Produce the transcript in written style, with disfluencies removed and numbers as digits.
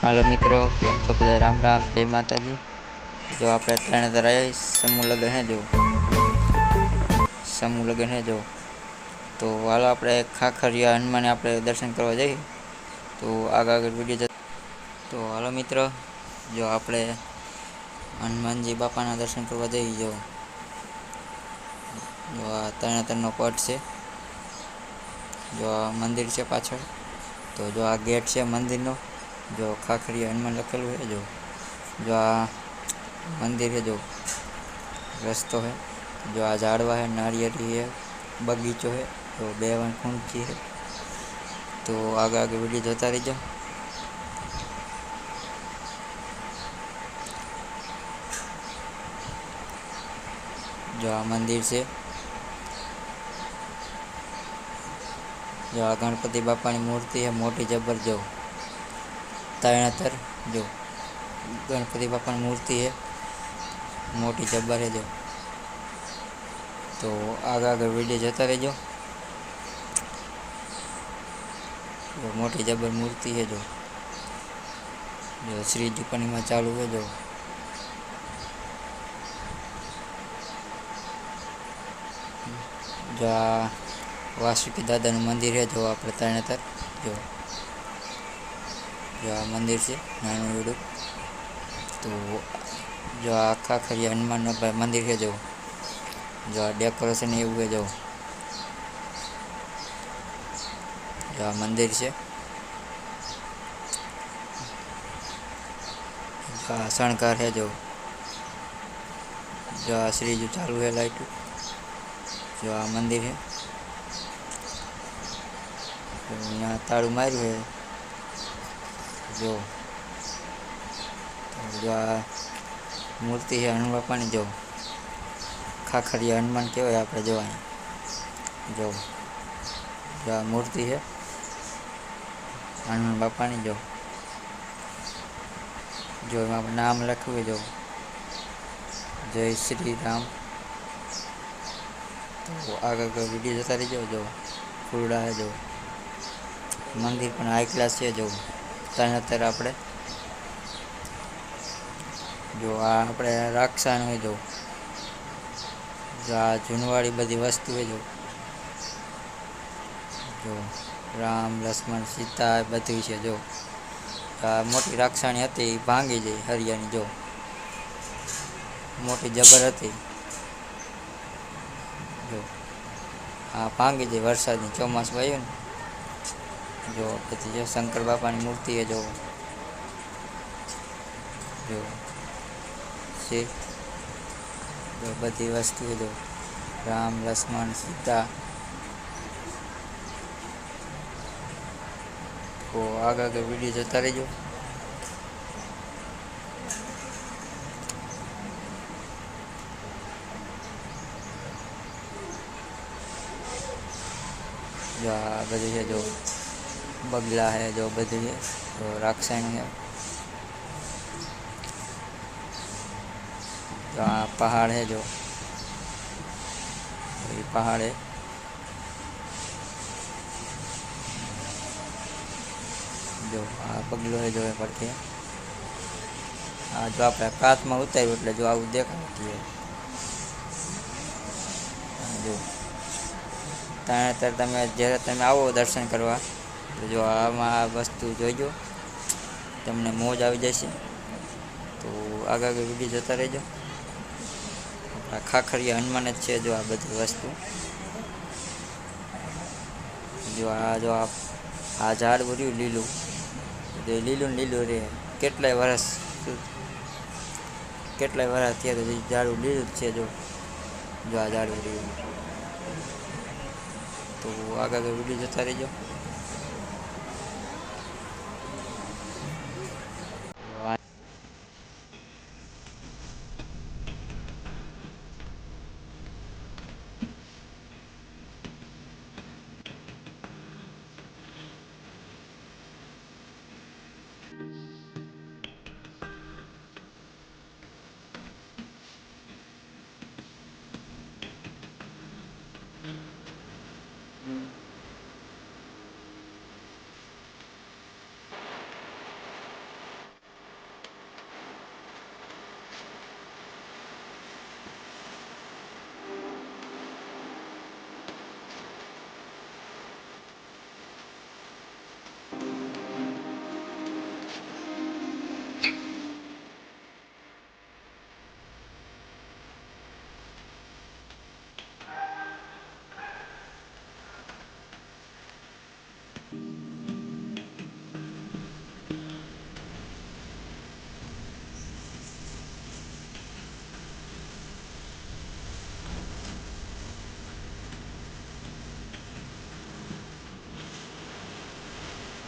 હાલો મિત્રો, કેમ છો બધા? રામ રામ, જય માતાજી. જો આપણે ત્રણેતર આવી સમૂહ લગ્ન હે જો સમૂહ લગ્ન હે જો તો હાલો આપણે ખાખરિયા હનુમાને આપણે દર્શન કરવા જઈએ. તો આગળ વિડીયો તો હાલો મિત્રો, જો આપણે હનુમાનજી બાપાના દર્શન કરવા જઈએ. જો આ તરણેતરનો પટ છે. જો આ મંદિર છે પાછળ. તો જો આ ગેટ છે મંદિરનો. જો ખાખરીયા હનુમાન લખેલું છે. જો આ મંદિર है, जो रस्तो है, जो आ झाड़वा है, नारियली है, बगीचो है, तो बेवन खूंची है. तो आगे आगे वीडियो જોતા રહેજો. जो आ मंदिर છે. जो आ गणपति बापा की मूर्ति है मोटी जबर. जो तरणेतर जो गणपति बापा की मूर्ति है मोटी जबर है. जो तो आगे आगे वीडियो જોતા રહેજો. जो मोटी जबर मूर्ति है. जो श्री जुकनी में चालू है. जो आ वासुकी दादा मंदिर है. जो आप तरणेतर जो जो आ मंदिर से नानू एवडू. तो जो आ खाखरिया हनुमान मंदिर है. जो आ डेकोरेशन एवं है. जो आ मंदिर से शणगार है. जो आ श्रीजू चालू है लाइट. जो आ मंदिर है. तो यहाँ ताड़ू मारू है. जो तो जो आ मूर्ति है हनुमान बापा की. जो खाखरिया हनुमान कहवाय आपणे. जो जो जो आ मूर्ति है हनुमान बापा की. जो नाम लख्યું है. जो जय श्री राम. तो आगे वीडियो જોતા રહેજો. जो फूलड़ा है. जो मंदिर पण हाई क्लास है. जो तरणेतर આપણે जो આપણે રાક્ષણ હોય. जो आ जूनवाड़ी बधी वस्तु है. जो राम लक्ष्मण सीता बधी है. जो आ मोटी राक्षणी हती भांगी गई हरियाणी. जो मोटी जबर हती. जो आ भांगी गई वरसाद चौमास वयु ने. जो पछी जो शंकर बापा की मूर्ति है. जो जो से जो बधी वस्तु है. जो राम लक्ष्मण सीता. तो आगे आगे वीडियो જોતા રહેજો. जो आ बधी है. जो बगला है. जो बधी है. जो राक्षण है. जो आ पहाड़ है. जो ये पहाड़ है. जो आ बगलो है. जो पड़के आ जो आप काच में उतारू एटले जो आવું દેખાતું है. जो तरणेतर तमे જ્યારે તમે આવો દર્શન કરવા તો જો આમાં આ વસ્તુ જોઈજો, તમને મોજ આવી જશે. તો આગળ આગળ વિડીયો જોતા રહેજો. આપણા ખાખરિયા હનુમાન જ છે. જો આ બધી વસ્તુ જો આ ઝાડ ભર્યું લીલું. जो लीलू लीलू रे કેટલાય વર્ષ થયા તો ઝાડું લીલું જ છે. જો જો આ ઝાડું લીલું. તો આગળ વિડીયો જોતા રહેજો.